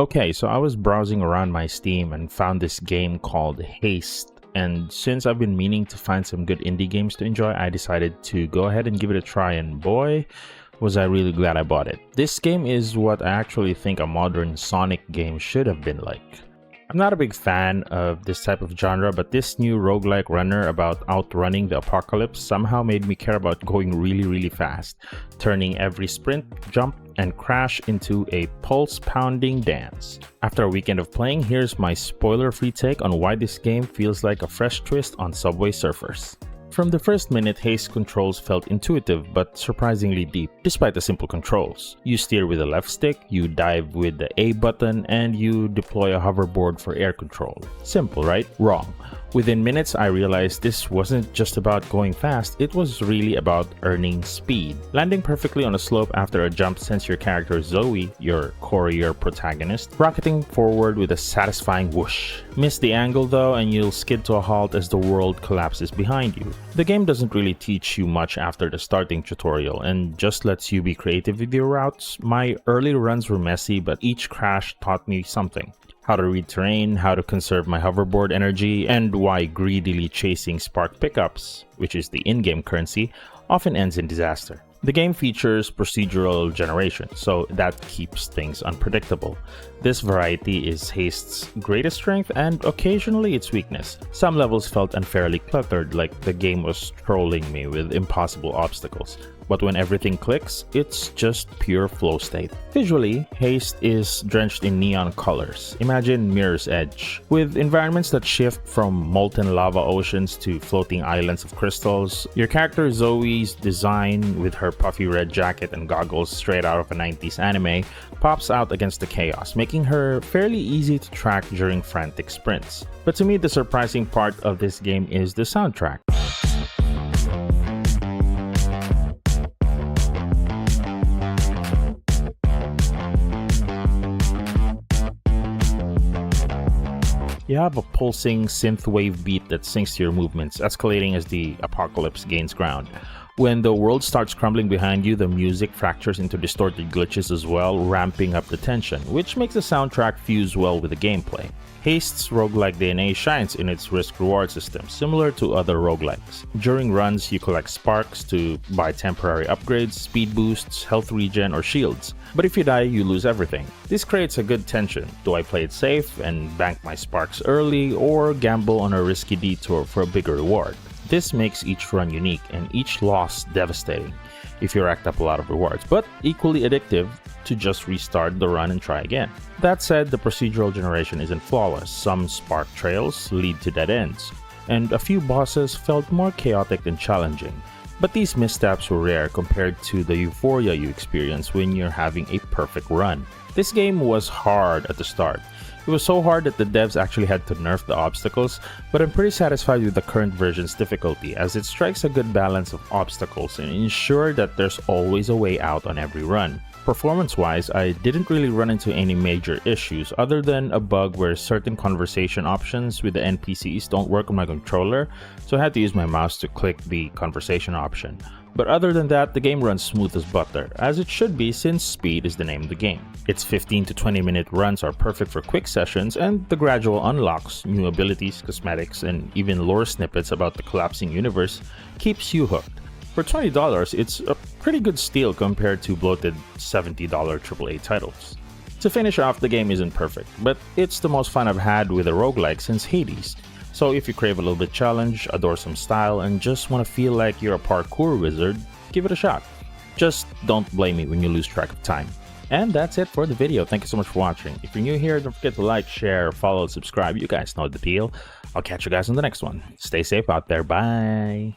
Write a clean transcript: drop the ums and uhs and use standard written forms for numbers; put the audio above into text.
Okay, so I was browsing around my Steam and found this game called HASTE. And since I've been meaning to find some good indie games to enjoy, I decided to go ahead and give it a try, and boy, was I really glad I bought it. This game is what I actually think a modern Sonic game should have been like. I'm not a big fan of this type of genre, but this new roguelike runner about outrunning the apocalypse somehow made me care about going really fast, turning every sprint, jump, and crash into a pulse-pounding dance. After a weekend of playing, here's my spoiler-free take on why this game feels like a fresh twist on Subway Surfers. From the first minute, HASTE controls felt intuitive but surprisingly deep, despite the simple controls. You steer with the left stick, you dive with the A button, and you deploy a hoverboard for air control. Simple, right? Wrong. Within minutes, I realized this wasn't just about going fast, it was really about earning speed. Landing perfectly on a slope after a jump sends your character Zoe, your courier protagonist, rocketing forward with a satisfying whoosh. Miss the angle though, and you'll skid to a halt as the world collapses behind you. The game doesn't really teach you much after the starting tutorial and just lets you be creative with your routes. My early runs were messy, but each crash taught me something. How to read terrain, how to conserve my hoverboard energy, and why greedily chasing spark pickups, which is the in-game currency, often ends in disaster. The game features procedural generation, so that keeps things unpredictable. This variety is HASTE's greatest strength and occasionally its weakness. Some levels felt unfairly cluttered, like the game was trolling me with impossible obstacles. But when everything clicks, it's just pure flow state. Visually, HASTE is drenched in neon colors. Imagine Mirror's Edge. With environments that shift from molten lava oceans to floating islands of crystals, your character Zoe's design, with her puffy red jacket and goggles straight out of a 90s anime, pops out against the chaos, making her fairly easy to track during frantic sprints. But to me, the surprising part of this game is the soundtrack. You have a pulsing synthwave beat that syncs to your movements, escalating as the apocalypse gains ground. When the world starts crumbling behind you, the music fractures into distorted glitches as well, ramping up the tension, which makes the soundtrack fuse well with the gameplay. HASTE's roguelike DNA shines in its risk-reward system, similar to other roguelikes. During runs, you collect sparks to buy temporary upgrades, speed boosts, health regen, or shields. But if you die, you lose everything. This creates a good tension. Do I play it safe and bank my sparks early, or gamble on a risky detour for a bigger reward? This makes each run unique and each loss devastating if you racked up a lot of rewards, but equally addictive to just restart the run and try again. That said, the procedural generation isn't flawless. Some spark trails lead to dead ends, and a few bosses felt more chaotic than challenging. But these missteps were rare compared to the euphoria you experience when you're having a perfect run. This game was hard at the start. It was so hard that the devs actually had to nerf the obstacles, but I'm pretty satisfied with the current version's difficulty, as it strikes a good balance of obstacles and ensures that there's always a way out on every run. Performance-wise, I didn't really run into any major issues other than a bug where certain conversation options with the NPCs don't work on my controller, so I had to use my mouse to click the conversation option. But other than that, the game runs smooth as butter, as it should be since speed is the name of the game. Its 15 to 20 minute runs are perfect for quick sessions, and the gradual unlocks, new abilities, cosmetics, and even lore snippets about the collapsing universe keeps you hooked. For $20, it's a pretty good steal compared to bloated $70 AAA titles. To finish off, the game isn't perfect, but it's the most fun I've had with a roguelike since Hades. So if you crave a little bit challenge, adore some style, and just want to feel like you're a parkour wizard, give it a shot. Just don't blame me when you lose track of time. And that's it for the video. Thank you so much for watching. If you're new here, don't forget to like, share, follow, subscribe. You guys know the deal. I'll catch you guys on the next one. Stay safe out there. Bye.